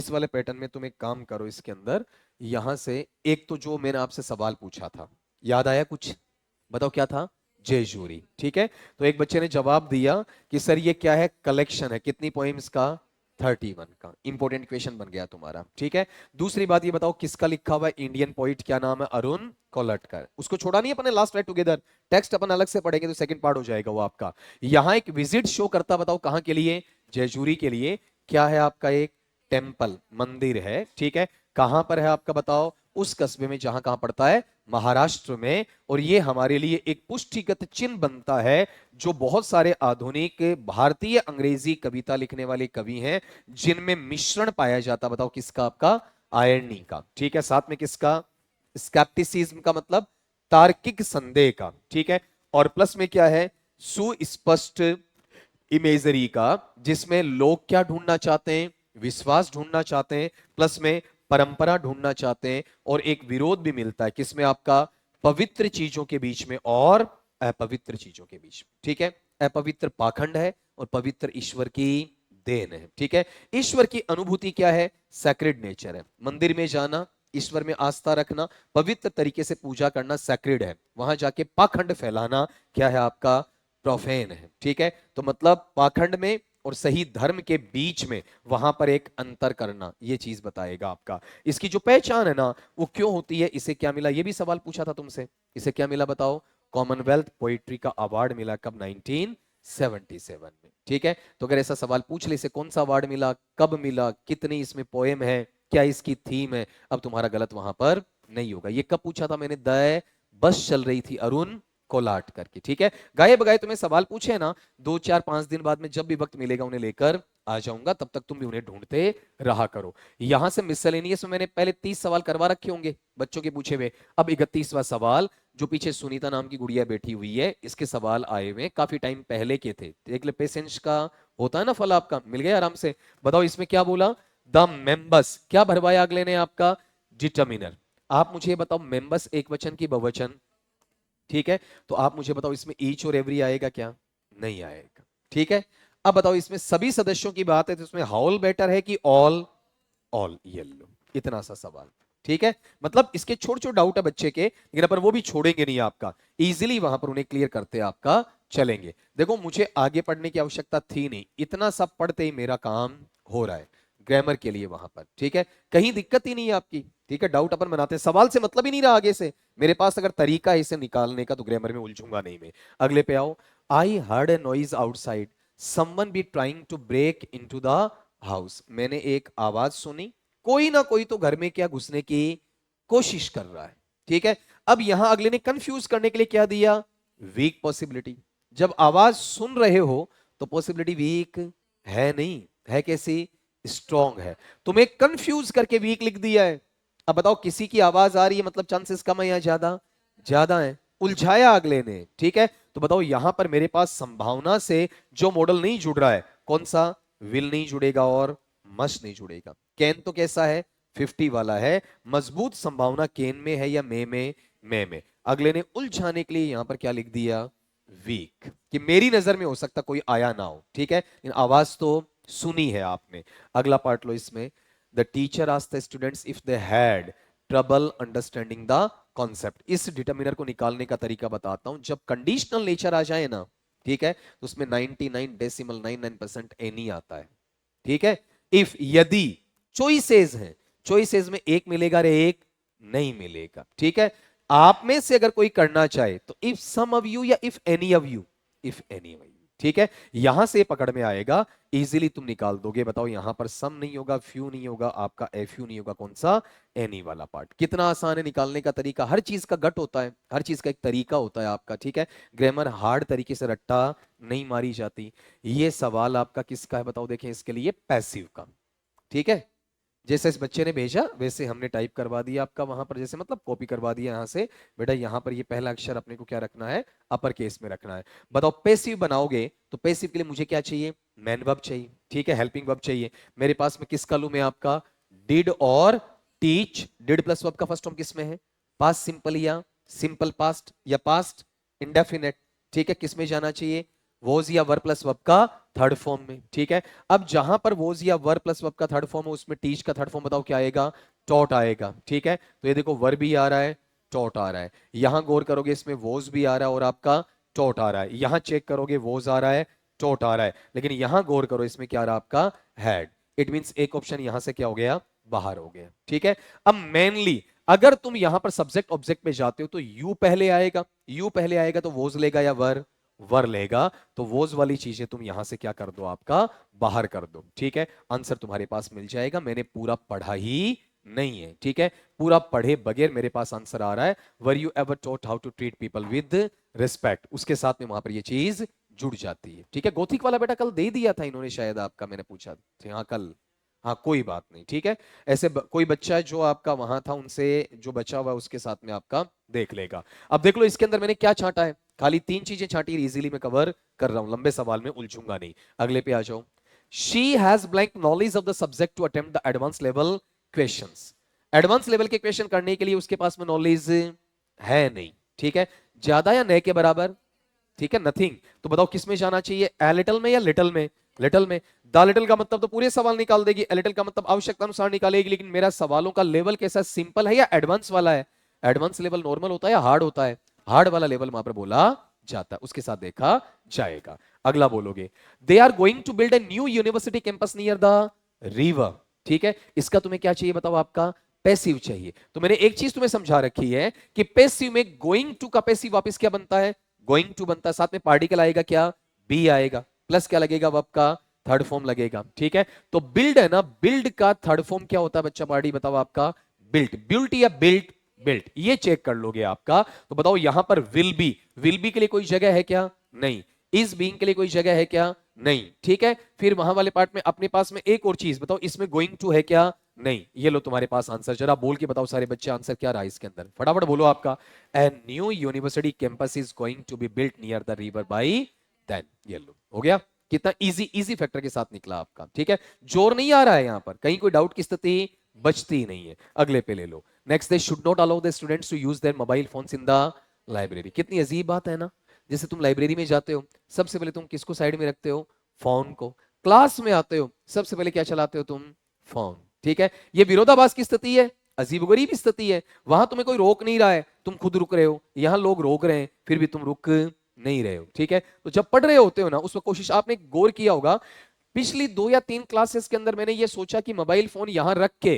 इस वाले पैटर्न में तुम एक काम करो, इसके अंदर यहां से एक तो जो मैंने आपसे सवाल पूछा था, याद आया कुछ? बताओ क्या था? जयजूरी, ठीक है। तो एक बच्चे ने जवाब दिया कि सर ये क्या है, कलेक्शन है, कितनी पोइम्स का? 31 का। इंपॉर्टेंट क्वेश्चन बन गया तुम्हारा, ठीक है। दूसरी बात ये बताओ किसका लिखा हुआ है इंडियन पोइट, क्या नाम है? अरुण कोलटकर। उसको छोड़ा नहीं अपने, लास्ट राइट टुगेदर। टेक्स्ट अपन अलग से पढ़ेंगे तो सेकंड पार्ट हो जाएगा वो आपका। यहां एक विजिट शो करता, बताओ कहां के लिए? जयजूरी के लिए। क्या है आपका? एक टेम्पल, मंदिर है, ठीक है। कहां पर है आपका? बताओ। उस कस्बे में जहां कहां पड़ता है? महाराष्ट्र में। और ये हमारे लिए एक पुष्टिगत चिन्ह बनता है, जो बहुत सारे आधुनिक भारतीय अंग्रेजी कविता लिखने वाले कवि हैं जिनमें मिश्रण पाया जाता, बताओ किसका? आपका आयरनी का, ठीक है। साथ में किसका? स्केप्टिसिज्म का, मतलब तार्किक संदेह का, ठीक है। और प्लस में क्या है? सुस्पष्ट इमेजरी का, जिसमें लोग क्या ढूंढना चाहते हैं? विश्वास ढूंढना चाहते हैं, प्लस में परंपरा ढूंढना चाहते हैं, और एक विरोध भी मिलता है किसमें? आपका पवित्र चीजों के बीच में और अपवित्र चीजों के बीच में, ठीक है। अपवित्र पाखंड है और पवित्र ईश्वर की देन है, ठीक है। ईश्वर की अनुभूति क्या है? सैक्रेड नेचर है। मंदिर में जाना, ईश्वर में आस्था रखना, पवित्र तरीके से पूजा करना सैक्रेड है। वहां जाके पाखंड फैलाना क्या है? आपका प्रोफेन है, ठीक है। तो मतलब पाखंड में और सही धर्म के बीच में वहां पर एक अंतर करना, ये चीज बताएगा आपका। इसकी जो पहचान है ना, वो क्यों होती है? इसे क्या मिला? ये भी सवाल पूछा था तुमसे। इसे क्या मिला बताओ? कॉमनवेल्थ पोइट्री का अवार्ड मिला। कब? 1977 में, ठीक है। तो अगर ऐसा सवाल पूछ ले, इसे कौन सा अवार्ड मिला, कब मिला, कितनी इसमें पोएम है, क्या इसकी थीम है, अब तुम्हारा गलत वहां पर नहीं होगा। ये कब पूछा था मैंने? दय बस चल रही थी अरुण कोलाट करके, ठीक है। गाए बगाए तुम्हें सवाल पूछे ना, 2 4 5 दिन बाद में जब भी वक्त मिलेगा उन्हें लेकर आ जाऊंगा, तब तक तुम भी उन्हें ढूंढते रहा करो। यहां से मिसलेनियस में मैंने पहले 30 सवाल करवा रखे होंगे बच्चों के पूछे हुए। अब 31वां सवाल, जो पीछे सुनीता नाम की गुड़िया बैठी हुई है, इसके सवाल आए हुए काफी टाइम पहले के थे। देख ले, पेशेंस का होता है ना फल, आपका मिल गया आराम से। बताओ इसमें क्या बोला? द मेंबर्स, क्या भरवाया अगले ने? आपका डिटर्मिनर। आप मुझे बताओ, मेंबर्स एक वचन की बहुवचन, ठीक है। तो आप मुझे बताओ इसमें ईच और एवरी आएगा क्या? नहीं आएगा, ठीक है। अब बताओ इसमें सभी सदस्यों की बात है तो इसमें हाउल बेटर है कि ऑल? All yellow. इतना सा सवाल, ठीक है। मतलब इसके छोटे छोटे डाउट है बच्चे के, लेकिन पर वो भी छोड़ेंगे नहीं आपका, इजीली वहां पर उन्हें क्लियर करते आपका चलेंगे। देखो मुझे आगे पढ़ने की आवश्यकता थी नहीं, इतना सब पढ़ते ही मेरा काम हो रहा है ग्रामर के लिए वहां पर, ठीक है। कहीं दिक्कत ही नहीं है आपकी, ठीक है। डाउट अपन बनाते हैं, सवाल से मतलब ही नहीं रहा आगे से। मेरे पास अगर तरीका है इसे निकालने का तो ग्रामर में उलझूंगा नहीं मैं। अगले पे आओ। I heard a noise outside, someone be trying to break into the house. मैंने एक आवाज सुनी, कोई ना कोई तो घर में क्या घुसने की कोशिश कर रहा है, ठीक है। अब यहां अगले ने कंफ्यूज करने के लिए क्या दिया? Weak possibility. जब आवाज सुन रहे हो तो पॉसिबिलिटी वीक है नहीं, है कैसी? स्ट्रांग है। तुम्हें कंफ्यूज करके वीक लिख दिया है। अब बताओ किसी की आवाज आ रही है मतलब चांसेस कम है या ज्यादा? ज्यादा है। उलझाया अगले ने, ठीक है। तो बताओ यहां पर मेरे पास संभावना से जो मॉडल नहीं जुड़ रहा है, कौन सा? विल नहीं जुड़ेगा और मस्ट नहीं जुड़ेगा। कैन तो कैसा है? 50 वाला है। मजबूत संभावना केन में है या में। अगले ने उलझाने के लिए यहां पर क्या लिख दिया? वीक, कि मेरी नजर में हो सकता कोई आया ना हो, ठीक है, लेकिन आवाज तो सुनी है आपने। अगला पार्ट लो इसमें। The teacher asked the students if they had trouble understanding the concept. इस डिटर्मिनर को निकालने का तरीका बताता हूं। जब कंडीशनल नेचर आ जाए ना, ठीक है, तो उसमें 99.99% एनी आता है, ठीक है। इफ, यदि चॉइसेस हैं, चॉइसेस में एक मिलेगा रे, एक नहीं मिलेगा, ठीक है। आप में से अगर कोई करना चाहे तो इफ सम ऑफ यू या if any of you, if any of you, ठीक है। यहां से पकड़ में आएगा, इजीली तुम निकाल दोगे। बताओ यहां पर सम नहीं होगा, फ्यू नहीं होगा, आपका एफ यू नहीं होगा, कौन सा? एनी वाला पार्ट। कितना आसान है निकालने का तरीका। हर चीज का गट होता है, हर चीज का एक तरीका होता है आपका, ठीक है। ग्रामर हार्ड तरीके से रट्टा नहीं मारी जाती। ये सवाल आपका किसका है बताओ? देखें इसके लिए पैसिव का, ठीक है। जैसे इस बच्चे ने भेजा वैसे हमने टाइप करवा दिया आपका वहां पर, जैसे मतलब कॉपी करवा दिया यहां से। बेटा यहां पर ये पहला अक्षर अपने को क्या रखना है? अपर केस में रखना है। बताओ पैसिव बनाओगे तो पैसिव के लिए मुझे क्या चाहिए? मैन वर्ब चाहिए, ठीक है, हेल्पिंग वर्ब चाहिए। मेरे पास में किसका लूं मैं? आपका डिड और टीच। डिड प्लस वर्ब का फर्स्ट फॉर्म किस में है? पास्ट सिंपल या सिंपल पास्ट या पास्ट इंडेफिनेट, ठीक है। किस में जाना चाहिए? वोज या वर प्लस वर्ब का थर्ड फॉर्म में, ठीक है। अब जहां पर वोज या वर प्लस वर्ब का थर्ड फॉर्म है उसमें टीच का थर्ड फॉर्म बताओ क्या आएगा, टॉट आएगा, ठीक है। तो ये देखो वर भी आ रहा है, टॉट आ रहा है। यहां गौर करोगे इसमें वोज भी आ रहा है और आपका टॉट आ रहा है। यहां चेक करोगे वोज आ रहा है, टॉट आ रहा है, लेकिन यहां गौर करो इसमें क्या आ रहा है आपका, हैड। इट मींस एक ऑप्शन यहां से क्या हो गया, बाहर हो गया, ठीक है। अब मेनली अगर तुम यहां पर सब्जेक्ट ऑब्जेक्ट में जाते हो तो यू पहले आएगा, यू पहले आएगा तो वोज लेगा या वर, वर लेगा। तो वोज वाली चीजें तुम यहां से क्या कर दो, आपका बाहर कर दो, ठीक है। आंसर तुम्हारे पास मिल जाएगा। मैंने पूरा पढ़ा ही नहीं है, ठीक है, पूरा पढ़े बगैर मेरे पास आंसर आ रहा है। Were you ever taught how to treat people with respect, उसके साथ में वहां पर ये चीज जुड़ जाती है, ठीक है। गौथिक वाला बेटा कल दे दिया था इन्होंने शायद आपका, मैंने पूछा था हाँ कल, हाँ कोई बात नहीं, ठीक है। ऐसे कोई बच्चा है जो आपका वहां था, उनसे जो बचा हुआ उसके साथ में आपका देख लेगा। अब देख लो इसके अंदर मैंने क्या छांटा है, खाली 3 चीजें छांटी, इजीली मैं कवर कर रहा हूं, लंबे सवाल में उलझूंगा नहीं। अगले पे आ जाओ। She has blank knowledge of the subject to attempt the advance level questions. Advance level के क्वेश्चन करने के लिए उसके पास में नॉलेज है नहीं, ठीक है। ज्यादा या नए के बराबर, ठीक है, नथिंग। तो बताओ किस में जाना चाहिए, ए लिटल में या लिटल में, लिटल में। द लिटल का मतलब तो पूरे सवाल निकाल देगी, ए लिटल का मतलब आवश्यकता अनुसार निकालेगी। लेकिन मेरा सवालों का लेवल कैसा, सिंपल है या एडवांस वाला है, एडवांस लेवल नॉर्मल होता है या हार्ड होता है, हार्ड वाला लेवल वहां पर बोला जाता है, उसके साथ देखा जाएगा। अगला बोलोगे, they are going to build a new university campus near the river, ठीक है। इसका तुम्हें क्या चाहिए बताओ, आपका पैसिव चाहिए। तो मैंने एक चीज तुम्हें समझा रखी है कि पैसिव में गोइंग टू का पैसिव वापस क्या बनता है, गोइंग टू बनता है, साथ में पार्टिकल आएगा क्या, बी आएगा, प्लस क्या लगेगा वर्ब का थर्ड फॉर्म लगेगा, ठीक है। तो बिल्ड है ना, बिल्ड का थर्ड फॉर्म क्या होता है बच्चा पार्टी बताओ आपका, बिल्ट, बिल्ट या बिल्ट, बिल्ट, ये चेक कर लोगे आपका। तो बताओ यहां पर विल बी के लिए कोई जगह है क्या, नहीं। इज बीइंग के लिए कोई जगह है क्या, नहीं, ठीक है। फिर वहां वाले पार्ट में अपने पास में एक और चीज बताओ, इसमें गोइंग टू है क्या, नहीं। ये लो तुम्हारे पास आंसर, जरा बोल के बताओ सारे बच्चे आंसर क्या रहा इसके अंदर, फटाफट बोलो आपका। A new university campus is going to be built near the river by then, ये लो हो गया। कितना इजी, इजी फैक्टर के साथ निकला आपका, ठीक है। जोर नहीं आ रहा है यहां पर, कहीं कोई डाउट की स्थिति बचती ही नहीं है। अगले पे ले लो, next, they should not allow the students to use their mobile phones in the library. कितनी अजीब बात है ना, जैसे तुम लाइब्रेरी में जाते हो सबसे पहले तुम किसको साइड में रखते हो, फोन को। क्लास में आते हो सबसे पहले क्या चलाते हो तुम, फोन, ठीक है। ये विरोधाभास की स्थिति है, अजीबोगरीब स्थिति है। वहां तुम्हें कोई रोक नहीं रहा है, तुम खुद रुक रहे हो, यहां लोग रोक रहे हैं फिर भी तुम रुक नहीं रहे हो, ठीक है। तो जब पढ़ रहे होते हो ना उस वक्त कोशिश, आपने गौर किया होगा पिछली 2 या 3 क्लासेस के अंदर मैंने ये सोचा कि मोबाइल फोन यहां रख के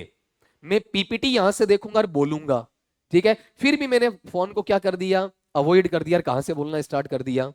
मैं पीपीटी यहां से देखूंगा और बोलूंगा, ठीक है। फिर भी मैंने फोन को क्या कर दिया, अवॉइड कर दिया, और कहां से बोलना स्टार्ट कर दिया,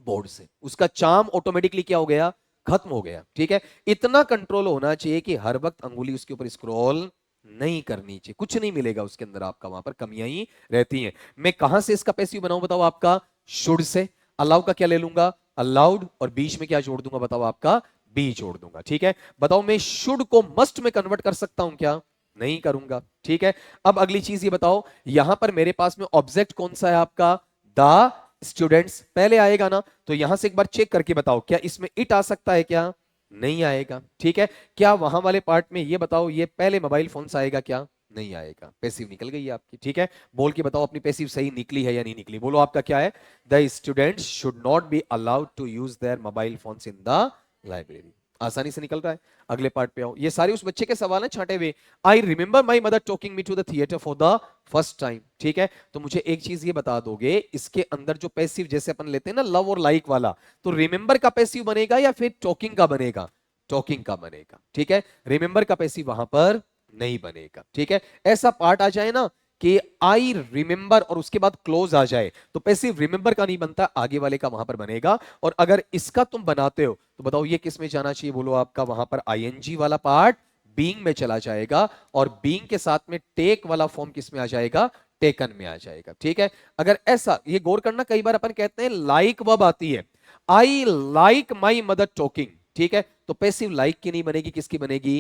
बोर्ड से। उसका चार्म ऑटोमेटिकली क्या हो गया, खत्म हो गया, ठीक है। इतना कंट्रोल होना चाहिए कि हर वक्त अंगुली उसके ऊपर स्क्रॉल नहीं करनी चाहिए, कुछ नहीं मिलेगा उसके अंदर आपका, वहां पर कमियां ही रहती हैं। मैं कहां से इसका पैसिव बनाऊं बताओ आपका, शुड से। अलाउ का क्या ले लूंगा, अलाउड, और बीच में क्या जोड़ दूंगा बताओ आपका, बी जोड़ दूंगा, ठीक है। बताओ मैं शुड को मस्ट में कन्वर्ट कर सकता हूं क्या, नहीं करूंगा, ठीक है। अब अगली चीज ये बताओ, यहां पर मेरे पास में ऑब्जेक्ट कौन सा है आपका, द स्टूडेंट्स पहले आएगा ना। तो यहां से एक बार चेक करके बताओ क्या इसमें इट आ सकता है क्या, नहीं आएगा, ठीक है। क्या वहां वाले पार्ट में ये बताओ, ये पहले मोबाइल फोन से आएगा क्या, नहीं आएगा, पैसिव निकल गई है आपकी, ठीक है। बोल के बताओ अपनी पैसिव सही निकली है या नहीं निकली, बोलो आपका क्या है, the students should not be allowed to use their mobile phones in the library. आसानी से निकल रहा है। अगले पार्ट पे आओ, ये सारे उस बच्चे के सवाल हैं छांटे हुए। I remember my mother talking me to the theatre for the first time, ठीक है। तो मुझे एक चीज ये बता दोगे, इसके अंदर जो पैसिव जैसे अपन लेते हैं ना लव और लाइक वाला, तो रिमेंबर का पैसिव बनेगा या फिर टॉकिंग का बनेगा, टॉकिंग का बनेगा, ठीक है। रिमेंबर का पैसिव वहां पर नहीं बनेगा, ठीक है। ऐसा पार्ट आ जाए ना कि आई रिमेंबर और उसके बाद क्लोज आ जाए तो पैसिव रिमेंबर का नहीं बनता, आगे वाले का वहां पर बनेगा। और अगर इसका तुम बनाते हो तो बताओ ये किस में जाना चाहिए, बोलो आपका वहां पर आईएनजी वाला पार्ट बीइंग में चला जाएगा, और बीइंग के साथ में टेक वाला फॉर्म किस में आ जाएगा, टेकन में आ जाएगा, ठीक है। अगर ऐसा, ये गौर करना, कई बार अपन कहते हैं लाइक वर्ब आती है, I like my mother talking, ठीक है। तो पैसिव लाइक की नहीं बनेगी, किसकी बनेगी,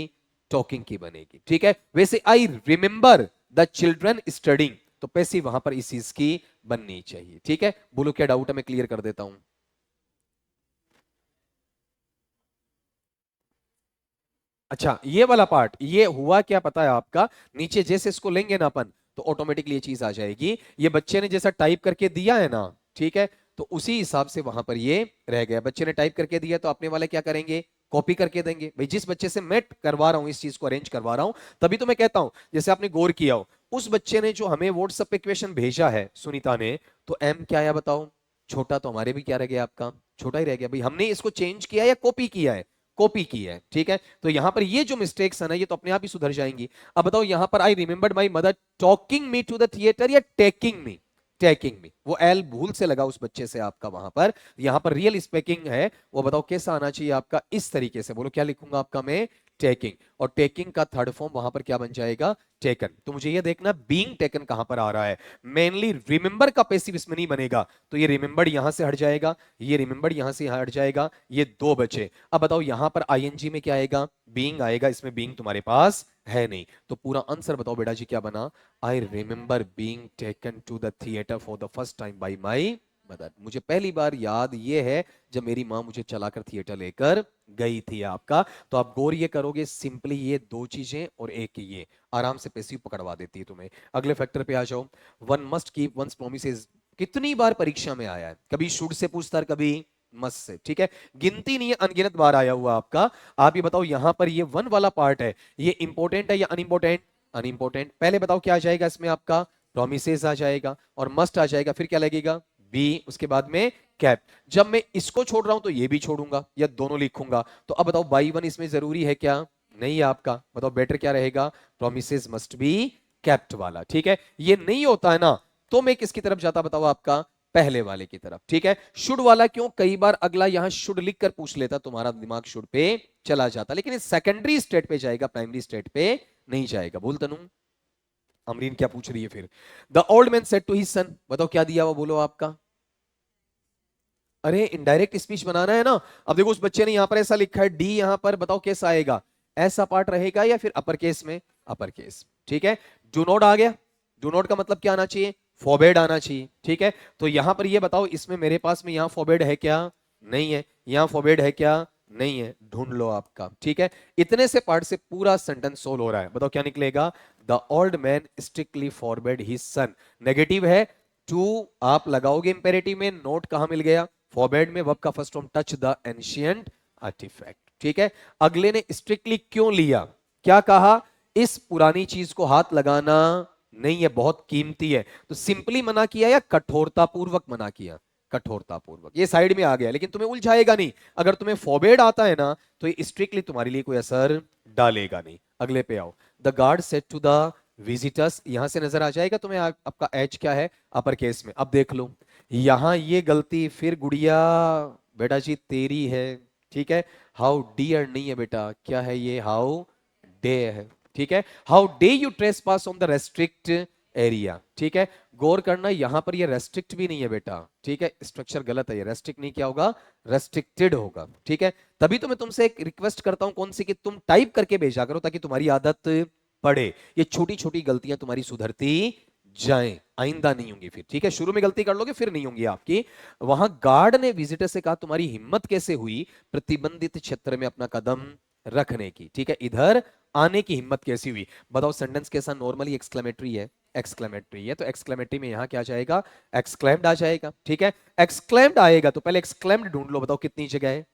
टॉकिंग की बनेगी, ठीक है। वैसे I remember the children studying, तो पैसिव वहां पर इस चीज की बननी चाहिए, ठीक है। बोलो क्या डाउट है, मैं क्लियर कर देता हूं। अच्छा ये वाला पार्ट, ये हुआ क्या पता है आपका, नीचे जैसे इसको लेंगे ना अपन तो ऑटोमेटिकली ये चीज आ जाएगी। ये बच्चे ने जैसा टाइप करके दिया है ना, ठीक है, तो उसी हिसाब से वहां पर ये रह गया। बच्चे ने टाइप करके दिया तो अपने वाले क्या करेंगे, कॉपी करके देंगे। भाई जिस बच्चे से मैं करवा रहा हूं, इस चीज को अरेंज करवा रहा हूं, तभी तो मैं कहता हूं, जैसे आपने गौर किया हो, उस बच्चे ने जो हमें व्हाट्सएप पे क्वेश्चन भेजा है सुनीता ने, तो एम क्या आया बताओ, छोटा, तो हमारे भी क्या रह गया, आपका छोटा ही रह गया। भाई हमने इसको चेंज किया या कॉपी किया है, कॉपी की है, ठीक है। तो यहां पर ये जो मिस्टेक्स है ना, ये तो अपने आप ही सुधर जाएंगी। अब बताओ यहां पर I remembered my mother talking me to the theatre या टेकिंग मी, टेकिंग मी, वो एल भूल से लगा उस बच्चे से आपका वहां पर। यहां पर रियल स्पीकिंग है, वो बताओ कैसा आना चाहिए आपका, इस तरीके से बोलो, क्या लिखूंगा आपका मैं, टेकिंग। और टेकिंग का थर्ड फॉर्म वहां पर क्या बन जाएगा, टेकन। तो मुझे ये देखना बीइंग टेकन कहां पर आ रहा है। मेनली रिमेंबर का पैसिव इसमें नहीं बनेगा, तो ये रिमेंबर्ड यहां से हट जाएगा, ये रिमेंबर्ड यहां से हट जाएगा, ये दो बचे। अब बताओ यहां पर आईएनजी में क्या आएगा, बीइंग आएगा, इसमें बीइंग तुम्हारे पास है नहीं, तो पूरा आंसर बताओ बेटा जी क्या बना, I remember being taken to the theatre for the first time by my mother. मुझे पहली बार याद ये है जब मेरी मां मुझे चलाकर थिएटर लेकर गई थी आपका। तो आप गौर ये करोगे, सिंपली ये दो चीजें और एक ये आराम से पैसिव पकड़वा देती है तुम्हें। अगले फैक्टर पे आ जाओ, one must keep once promises. कितनी बार परीक्षा में आया है, कभी शुड से पूछता है, कभी मस्ट से, ठीक है, गिनती नहीं है, अनगिनत बार आया हुआ आपका। आप ये बताओ यहां पर ये वन वाला पार्ट है, ये इंपॉर्टेंट है या अनइंपॉर्टेंट, अनइंपॉर्टेंट। पहले बताओ क्या आ जाएगा इसमें आपका, प्रोमिसेस आ जाएगा, और मस्ट आ जाएगा, फिर क्या लगेगा, बी, उसके बाद में कैप। जब मैं इसको छोड़ रहा हूं तो ये भी छोड़ूंगा या दोनों लिखूंगा। तो अब बताओ बाई वन इसमें जरूरी है क्या, नहीं है आपका, बताओ बेटर क्या रहेगा, प्रोमिसेस मस्ट बी कैप्ट वाला, ठीक है। ये नहीं होता है ना, तो मैं किसकी तरफ जाता बताओ, आपका पहले वाले की तरफ, ठीक है। शुड वाला क्यों, कई बार अगला यहां शुड लिख कर पूछ लेता, तुम्हारा दिमाग शुड पे चला जाता, लेकिन इस सेकेंडरी स्टेट पे जाएगा, प्राइमरी स्टेट पे नहीं जाएगा। बोल तनु, अमरीन क्या पूछ रही है फिर, the old man said to his son, बताओ क्या दिया वो, बोलो आपका, अरे इनडायरेक्ट स्पीच बनाना है ना। अब देखो उस बच्चे ने यहां पर ऐसा लिखा है डी, यहां पर बताओ कैसा आएगा, ऐसा पार्ट रहेगा या फिर अपर केस में, अपर केस, ठीक है। डू नॉट आ गया, डू नॉट का मतलब क्या आना चाहिए, फॉरबेड आना चाहिए, ठीक है। तो यहां पर ये बताओ, इसमें मेरे पास में यहां फॉरबेड है क्या, नहीं है, यहां फॉरबेड है क्या, नहीं है, ढूंढ लो आपका, ठीक है। इतने से पार्ट से पूरा सेंटेंस सोल्व हो रहा है, बताओ क्या निकलेगा, the old man strictly forbade his son. Negative है, टू आप लगाओगे इंपेरेटिव में, नोट कहां मिल गया, फॉरबेड में, वर्ब का first form touch the ancient artefact, ठीक है। अगले ने स्ट्रिक्टली क्यों लिया, क्या कहा, इस पुरानी चीज को हाथ लगाना नहीं है, बहुत कीमती है। तो सिंपली मना किया या कठोरता पूर्वक मना किया, कठोरता पूर्वक। ये साइड में आ गया, लेकिन तुम्हें उलझाएगा नहीं, अगर तुम्हें फॉरबेड आता है ना, तो ये स्ट्रिक्टली तुम्हारे लिए कोई असर डालेगा नहीं। अगले पे आओ, the guard said to the visitors, यहां से नजर आ जाएगा तुम्हें आपका एच क्या है, अपर केस में। अब देख लो यहां ये गलती फिर गुड़िया बेटा जी तेरी है, ठीक है। हाउ डियर नहीं है बेटा, क्या है ये, हाउ डे है, ठीक है। How day you trace pass on the restrict area, ठीक है। गौर करना यहां पर ये रेस्ट्रिक्ट भी नहीं है बेटा, ठीक है, स्ट्रक्चर गलत है, ये रेस्ट्रिक्ट नहीं क्या होगा, रेस्ट्रिक्टेड होगा, ठीक है। तभी तो मैं तुमसे एक रिक्वेस्ट करता हूं, कौन सी, कि तुम टाइप करके भेजा करो ताकि तुम्हारी आदत पड़े, ये छोटी छोटी गलतियां तुम्हारी सुधरती जाएं, आइंदा नहीं होंगी फिर, ठीक है। शुरू में गलती कर लोगे फिर नहीं होंगी आपकी। वहां गार्ड ने विजिटर से कहा तुम्हारी हिम्मत कैसे हुई प्रतिबंधित क्षेत्र में अपना कदम रखने की, ठीक है, इधर आने की हिम्मत कैसी हुई। बताओ सेंटेंस कैसा, नॉर्मली एक्सक्लेमेटरी है, एक्सक्लेमेटरी है, तो एक्सक्लेमेटरी में यहां क्या जाएगा, एक्सक्लेम्ड आ जाएगा, ठीक है। एक्सक्लेम्ड आएगा तो पहले एक्सक्लेम्ड ढूंढ लो, बताओ कितनी जगह है,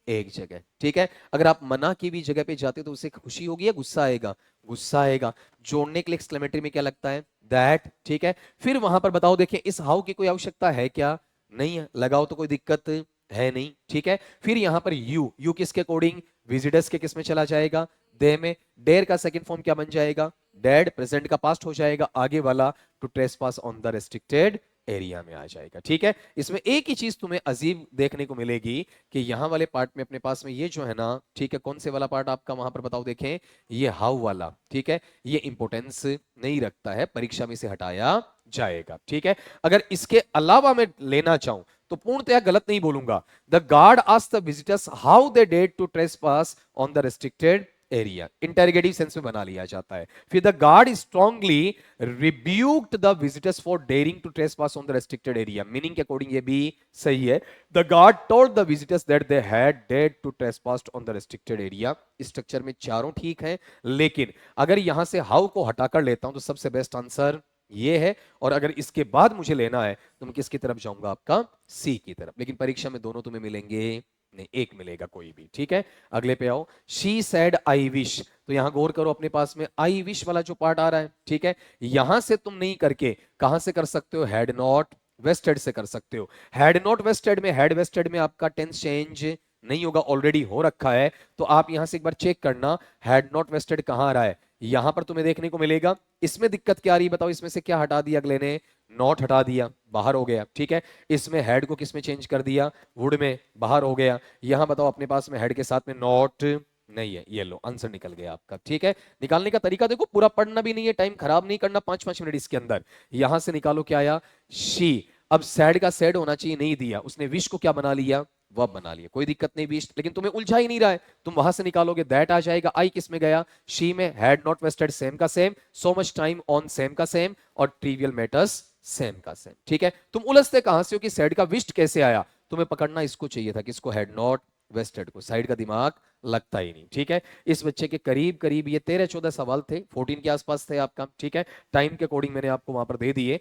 एक जगह, ठीक है। अगर आप मना की भी जगह पे जाते हो तो उसे खुशी होगी या गुस्सा आएगा, गुस्सा आएगा। जोड़ने के लिए एक्सक्लेमेटरी में क्या लगता है, दैट, ठीक है। फिर वहां पर बताओ, देखिए इस हाउ की कोई आवश्यकता है क्या, नहीं है, लगाओ तो कोई दिक्कत है नहीं, ठीक है। फिर यहां पर यू, यू किसके अकॉर्डिंग, विजिटर्स के किस में चला जाएगा, दे में। डेयर का सेकंड फॉर्म क्या बन जाएगा, डेड, प्रेजेंट का पास्ट हो जाएगा, आगे वाला to trespass on the restricted area में आ जाएगा, ठीक है। इसमें एक ही चीज तुम्हें अजीब देखने को मिलेगी कि यहां वाले पार्ट में अपने पास में ये जो है ना, ठीक है, कौन से वाला पार्ट आपका वहां पर बताओ, देखें ये हाउ वाला, ठीक है, ये इंपोर्टेंस नहीं रखता है, परीक्षा में से हटाया जाएगा, ठीक है। अगर इसके अलावा मैं लेना चाहूं तो पूर्णतया गलत नहीं बोलूंगा। The guard asked the visitors how they डेड to trespass on the restricted area, interrogative sense में बना लिया जाता है। फिर the guard strongly rebuked the visitors for daring to trespass on the restricted area, meaning के अकॉर्डिंग ये भी सही है। The guard told the visitors that they had डेड to trespass on the restricted area. Structure में चारों ठीक है, लेकिन अगर यहां से हाउ को हटाकर लेता हूं तो सबसे बेस्ट आंसर ये है, और अगर इसके बाद मुझे लेना है तो मैं किसकी तरफ जाऊंगा, आपका सी की तरफ। लेकिन परीक्षा में दोनों तुम्हें मिलेंगे नहीं, एक मिलेगा कोई भी, ठीक है। अगले पे आओ, शी सेड आई विश। तो यहां गौर करो, अपने पास में आई विश वाला जो पार्ट आ रहा है, ठीक है, यहां से तुम नहीं करके कहां से कर सकते हो, हैड नॉट वेस्टेड से कर सकते हो। हैड नॉट वेस्टेड में, हैड वेस्टेड में आपका टेंस चेंज नहीं होगा, ऑलरेडी हो रखा है। तो आप यहां से एक बार चेक करना, हैड नॉट वेस्टेड कहां आ रहा है, यहां पर तुम्हें देखने को मिलेगा। इसमें दिक्कत क्या आ रही है बताओ, इसमें से क्या हटा दिया अगले ने, नॉट हटा दिया, बाहर हो गया, ठीक है। इसमें हेड को किस में चेंज कर दिया, वुड में, बाहर हो गया। यहां बताओ अपने पास में हेड के साथ में नॉट नहीं है, ये लो आंसर निकल गया आपका, ठीक है। निकालने का तरीका देखो, पूरा पढ़ना भी नहीं है, टाइम खराब नहीं करना, 5-5 मिनट इसके अंदर। यहां से निकालो, क्या आया, शी। अब सैड का सैड होना चाहिए, नहीं दिया उसने, विश को क्या बना लिया, वर्ब बना लिया, कोई दिक्कत नहीं विश, लेकिन तुम्हें उलझा ही नहीं रहा है, तुम वहां से निकालोगे, दैट आ जाएगा। आई किस में गया, शी में, हैड नॉट वेस्टेड सेम का same, so much time on same का सेम, और ट्रिवियल मैटर्स सेम का सेम, ठीक है। तुम उलझते कहां से हो कि सैड का विस्ट कैसे आया, तुम्हें पकड़ना इसको चाहिए था, किसको, हैड नॉट वेस्टेड को, साइड का दिमाग लगता ही नहीं, ठीक है। इस बच्चे के करीब करीब ये 13-14 सवाल थे, 14 के आसपास थे आपका, ठीक है। टाइम के अकॉर्डिंग मैंने आपको वहां पर दे दिए।